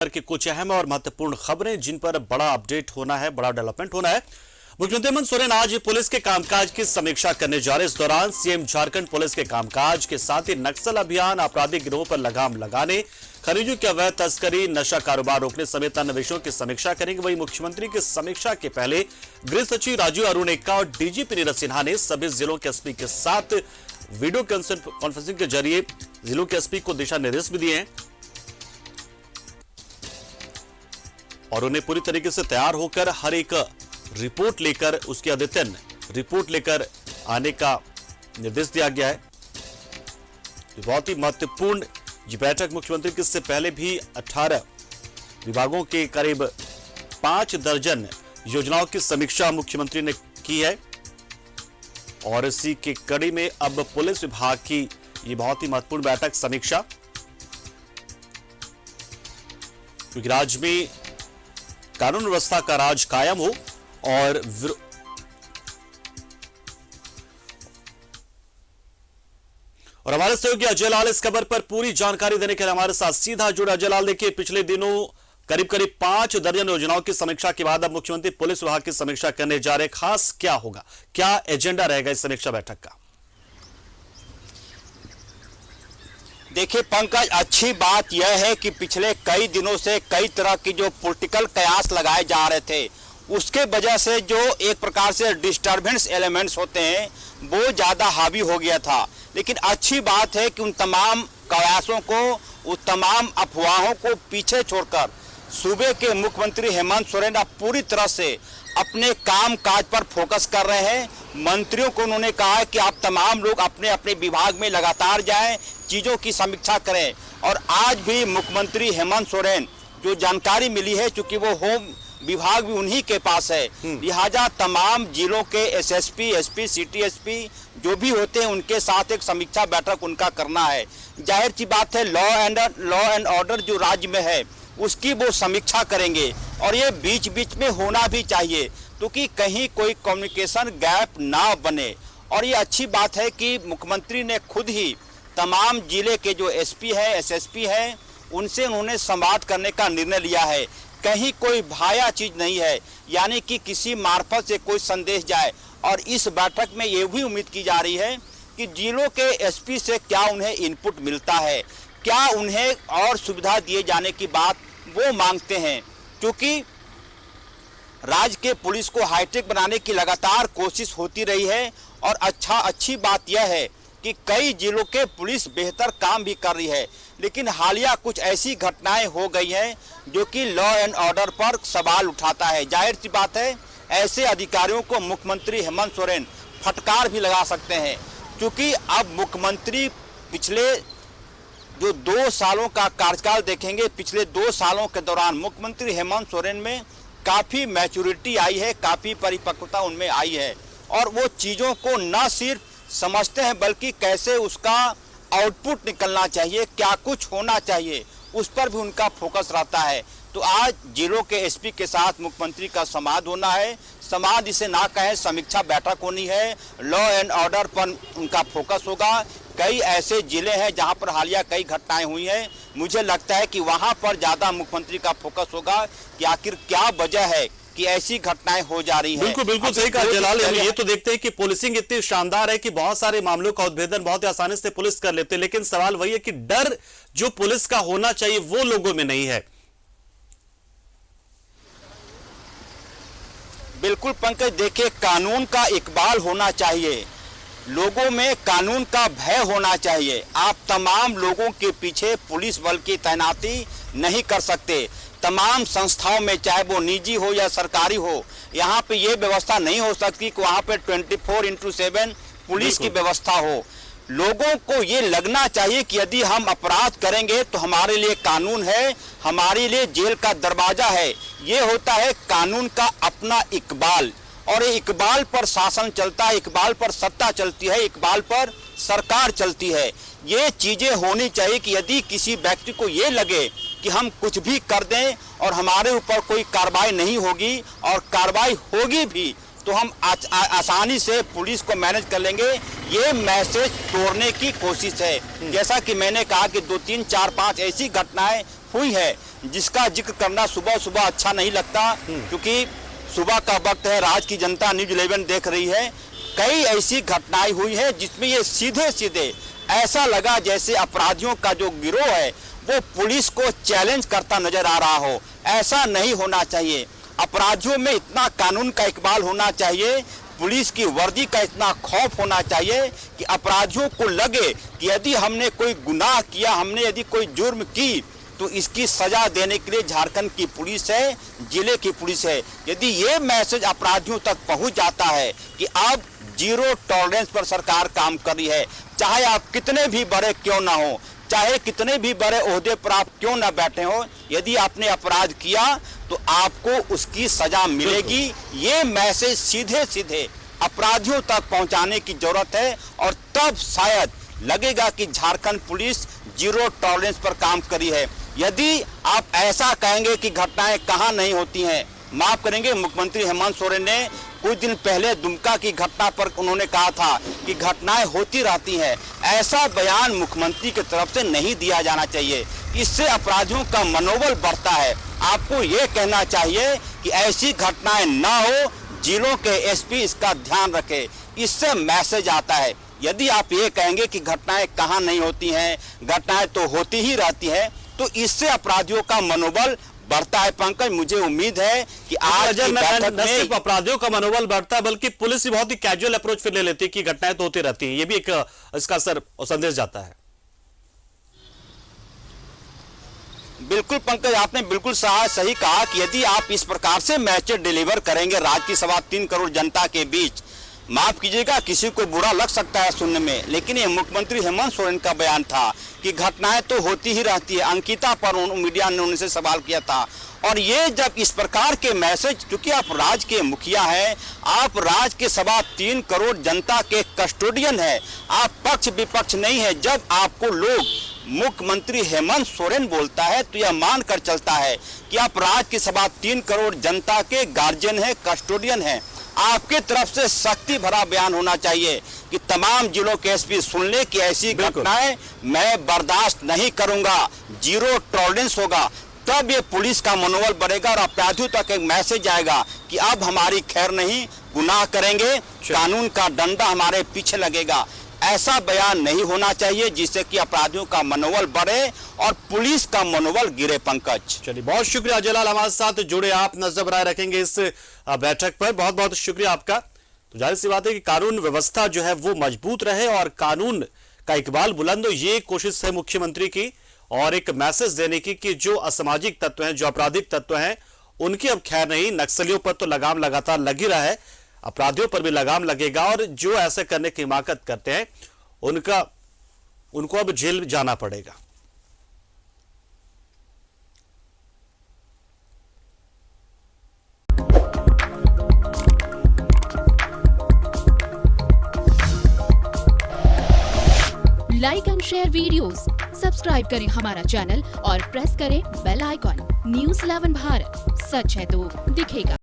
की कुछ अहम और महत्वपूर्ण खबरें जिन पर बड़ा अपडेट होना है, बड़ा डेवलपमेंट होना है। मुख्यमंत्री हेमंत सोरेन आज पुलिस के कामकाज की समीक्षा करने जा रहे। इस दौरान सीएम झारखंड पुलिस के कामकाज के साथ ही नक्सल अभियान, आपराधिक गिरोह पर लगाम लगाने, खनिजों की अवैध तस्करी, नशा कारोबार रोकने समेत अन्य विषयों की समीक्षा करेंगे। वहीं मुख्यमंत्री की समीक्षा के पहले गृह सचिव राजीव अरुण एक्का और डीजीपी नीरज सिन्हा ने सभी जिलों के एसपी के साथ वीडियो कॉन्फ्रेंसिंग के जरिए जिलों के एसपी को दिशा निर्देश भी दिए हैं और उन्हें पूरी तरीके से तैयार होकर हर एक रिपोर्ट लेकर उसकी अद्यतन रिपोर्ट लेकर आने का निर्देश दिया गया है। बहुत ही महत्वपूर्ण ये बैठक मुख्यमंत्री की इससे पहले भी 18 विभागों के करीब 5 दर्जन योजनाओं की समीक्षा मुख्यमंत्री ने की है और इसी की कड़ी में अब पुलिस विभाग की ये बहुत ही महत्वपूर्ण बैठक समीक्षा, क्योंकि राज्य में कानून व्यवस्था का राज कायम हो और हमारे सहयोगी अजय लाल इस खबर पर पूरी जानकारी देने के लिए हमारे साथ सीधा जुड़े। अजय लाल, देखिए पिछले दिनों करीब 5 दर्जन योजनाओं की समीक्षा के बाद अब मुख्यमंत्री पुलिस विभाग की समीक्षा करने जा रहे। खास क्या होगा, क्या एजेंडा रहेगा इस समीक्षा बैठक का? देखिए पंकज, अच्छी बात यह है कि पिछले कई दिनों से कई तरह की जो पॉलिटिकल कयास लगाए जा रहे थे, उसके वजह से जो एक प्रकार से डिस्टर्बेंस एलिमेंट्स होते हैं वो ज़्यादा हावी हो गया था। लेकिन अच्छी बात है कि उन तमाम कयासों को, उन तमाम अफवाहों को पीछे छोड़कर सूबे के मुख्यमंत्री हेमंत सोरेन अब पूरी तरह से अपने काम काज पर फोकस कर रहे हैं। मंत्रियों को उन्होंने कहा है कि आप तमाम लोग अपने अपने विभाग में लगातार जाएं, चीज़ों की समीक्षा करें। और आज भी मुख्यमंत्री हेमंत सोरेन, जो जानकारी मिली है, चूंकि वो होम विभाग भी उन्हीं के पास है, लिहाजा तमाम जिलों के एसएसपी, एसपी, सिटी एसपी जो भी होते हैं उनके साथ एक समीक्षा बैठक उनका करना है। जाहिर सी बात है, लॉ एंड ऑर्डर जो राज्य में है उसकी वो समीक्षा करेंगे और ये बीच बीच में होना भी चाहिए, क्योंकि कहीं कोई कम्युनिकेशन गैप ना बने। और ये अच्छी बात है कि मुख्यमंत्री ने खुद ही तमाम जिले के जो एसपी है, एसएसपी है, उनसे उन्होंने संवाद करने का निर्णय लिया है। कहीं कोई भाया चीज नहीं है, यानी कि किसी मार्फत से कोई संदेश जाए। और इस बैठक में ये भी उम्मीद की जा रही है कि जिलों के एसपी से क्या उन्हें इनपुट मिलता है, क्या उन्हें और सुविधा दिए जाने की बात वो मांगते हैं, क्योंकि राज्य के पुलिस को हाईटेक बनाने की लगातार कोशिश होती रही है। और अच्छी बात यह है कि कई जिलों के पुलिस बेहतर काम भी कर रही है, लेकिन हालिया कुछ ऐसी घटनाएं हो गई हैं जो कि लॉ एंड ऑर्डर पर सवाल उठाता है। जाहिर सी बात है, ऐसे अधिकारियों को मुख्यमंत्री हेमंत सोरेन फटकार भी लगा सकते हैं, क्योंकि अब मुख्यमंत्री पिछले जो 2 सालों का कार्यकाल देखेंगे, पिछले 2 सालों के दौरान मुख्यमंत्री हेमंत सोरेन में काफ़ी मैच्योरिटी आई है, काफ़ी परिपक्वता उनमें आई है और वो चीज़ों को न सिर्फ समझते हैं बल्कि कैसे उसका आउटपुट निकलना चाहिए, क्या कुछ होना चाहिए, उस पर भी उनका फोकस रहता है। तो आज जिलों के एसपी के साथ मुख्यमंत्री का संवाद होना है। संवाद इसे ना कहें, समीक्षा बैठक होनी है। लॉ एंड ऑर्डर पर उनका फोकस होगा। कई ऐसे जिले हैं जहां पर हालिया कई घटनाएं हुई हैं, मुझे लगता है कि वहां पर ज़्यादा मुख्यमंत्री का फोकस होगा कि आखिर क्या वजह है कि ऐसी घटनाएं हो जा रही हैं। बिल्कुल सही कहा जलाल। ये तो देखते हैं कि पुलिसिंग इतनी शानदार है कि बहुत सारे मामलों का उद्भेदन बहुत ही आसानी से पुलिस कर लेते हैं, लेकिन सवाल वही है कि डर जो पुलिस का होना चाहिए वो लोगों में नहीं है। बिल्कुल पंकज, देखिए कानून का इकबाल होना चाहिए, लोगों में कानून का भय होना चाहिए। आप तमाम लोगों के पीछे पुलिस बल की तैनाती नहीं कर सकते। तमाम संस्थाओं में, चाहे वो निजी हो या सरकारी हो, यहाँ पे ये व्यवस्था नहीं हो सकती कि वहाँ पे 24/7 पुलिस की व्यवस्था हो। लोगों को ये लगना चाहिए कि यदि हम अपराध करेंगे तो हमारे लिए कानून है, हमारे लिए जेल का दरवाजा है। ये होता है कानून का अपना इकबाल, और इकबाल पर शासन चलता है, इकबाल पर सत्ता चलती है, इकबाल पर सरकार चलती है। ये चीज़ें होनी चाहिए कि यदि किसी व्यक्ति को ये लगे कि हम कुछ भी कर दें और हमारे ऊपर कोई कार्रवाई नहीं होगी, और कार्रवाई होगी भी तो हम आसानी से पुलिस को मैनेज कर लेंगे, ये मैसेज तोड़ने की कोशिश है। जैसा कि मैंने कहा कि 2, 3, 4, 5 ऐसी घटनाएं हुई है, जिसका जिक्र करना सुबह सुबह अच्छा नहीं लगता, क्योंकि सुबह का वक्त है, राज्य की जनता न्यूज़ 11 देख रही है। कई ऐसी घटनाएं हुई है जिसमें ये सीधे सीधे ऐसा लगा जैसे अपराधियों का जो गिरोह है वो पुलिस को चैलेंज करता नजर आ रहा हो। ऐसा नहीं होना चाहिए। अपराधियों में इतना कानून का इकबाल होना चाहिए, पुलिस की वर्दी का इतना खौफ होना चाहिए कि अपराधियों को लगे कि यदि हमने कोई गुनाह किया, हमने यदि कोई जुर्म की, तो इसकी सजा देने के लिए झारखंड की पुलिस है, जिले की पुलिस है। यदि ये मैसेज अपराधियों तक पहुंच जाता है कि अब जीरो टॉलरेंस पर सरकार काम कर रही है, चाहे आप कितने भी बड़े क्यों ना हो, चाहे कितने भी बड़े ओहदे पर आप क्यों ना बैठे हो, यदि आपने अपराध किया तो आपको उसकी सजा मिलेगी। ये मैसेज सीधे सीधे अपराधियों तक पहुंचाने की जरूरत है, और तब शायद लगेगा कि झारखंड पुलिस जीरो टॉलरेंस पर काम करी है। यदि आप ऐसा कहेंगे कि घटनाएं कहां नहीं होती हैं, माफ करेंगे, मुख्यमंत्री हेमंत सोरेन ने कुछ दिन पहले दुमका की घटना पर उन्होंने कहा था कि घटनाएं होती रहती हैं। ऐसा बयान मुख्यमंत्री की तरफ से नहीं दिया जाना चाहिए, इससे अपराधियों का मनोबल बढ़ता है। आपको ये कहना चाहिए कि ऐसी घटनाएं ना हो, जिलों के एसपी इसका ध्यान रखे, इससे मैसेज आता है। यदि आप ये कहेंगे कि घटनाएं कहाँ नहीं होती हैं, घटनाएं तो होती ही रहती हैं, तो इससे अपराधियों का मनोबल बढ़ता है। पंकज, मुझे उम्मीद है कि आज की बैठक न सिर्फ अपराधियों का मनोबल बढ़ता है, बल्कि पुलिस भी बहुत ही कैजुअल अप्रोच फिर ले लेती है कि घटनाएं तो होती रहती है। ये भी एक इसका असर और संदेश जाता है। बिल्कुल पंकज, आपने बिल्कुल सही कहा कि यदि आप इस प्रकार से मैसेज डिलीवर करेंगे राज्य की 3.25 करोड़ जनता के बीच, माफ कीजिएगा किसी को बुरा लग सकता है सुनने में, लेकिन ये मुख्यमंत्री हेमंत सोरेन का बयान था कि घटनाएं तो होती ही रहती है। अंकिता पर मीडिया ने उनसे सवाल किया था, और ये जब इस प्रकार के मैसेज, क्योंकि आप राज्य के मुखिया हैं, आप राज्य के 3.25 करोड़ जनता के कस्टोडियन हैं, आप पक्ष विपक्ष नहीं है। जब आपको लोग मुख्यमंत्री हेमंत सोरेन बोलता है तो यह मानकर चलता है कि आप राज्य के 3.25 करोड़ जनता के गार्जियन हैं, कस्टोडियन हैं। आपके तरफ से सख्ती भरा बयान होना चाहिए कि तमाम जिलों के एसपी सुन ले कि ऐसी घटनाएं मैं बर्दाश्त नहीं करूंगा, जीरो टॉलरेंस होगा। तब ये पुलिस का मनोबल बढ़ेगा और अपराधियों तक एक मैसेज आएगा कि अब हमारी खैर नहीं, गुनाह करेंगे, कानून का डंडा हमारे पीछे लगेगा। ऐसा बयान नहीं होना चाहिए जिससे कि अपराधियों का मनोबल बढ़े और पुलिस का मनोबल गिरे। पंकज, चलिए, बहुत शुक्रिया जलाल, हमारे साथ जुड़े आप, नजर बनाए रखेंगे इस बैठक पर। बहुत बहुत शुक्रिया आपका। तो जाहिर सी बात है कि कानून व्यवस्था जो है वो मजबूत रहे और कानून का इकबाल बुलंद हो, ये कोशिश है मुख्यमंत्री की, और एक मैसेज देने की कि जो असामाजिक तत्व हैं, जो आपराधिक तत्व हैं, उनकी अब खैर नहीं। नक्सलियों पर तो लगाम लगातार लग ही रहा है, अपराधियों पर भी लगाम लगेगा, और जो ऐसे करने की हिमाकत करते हैं उनको अब जेल जाना पड़ेगा। Like and share videos, subscribe करें हमारा चैनल और प्रेस करें बेल आइकॉन। न्यूज़ 11 भारत, सच है तो दिखेगा।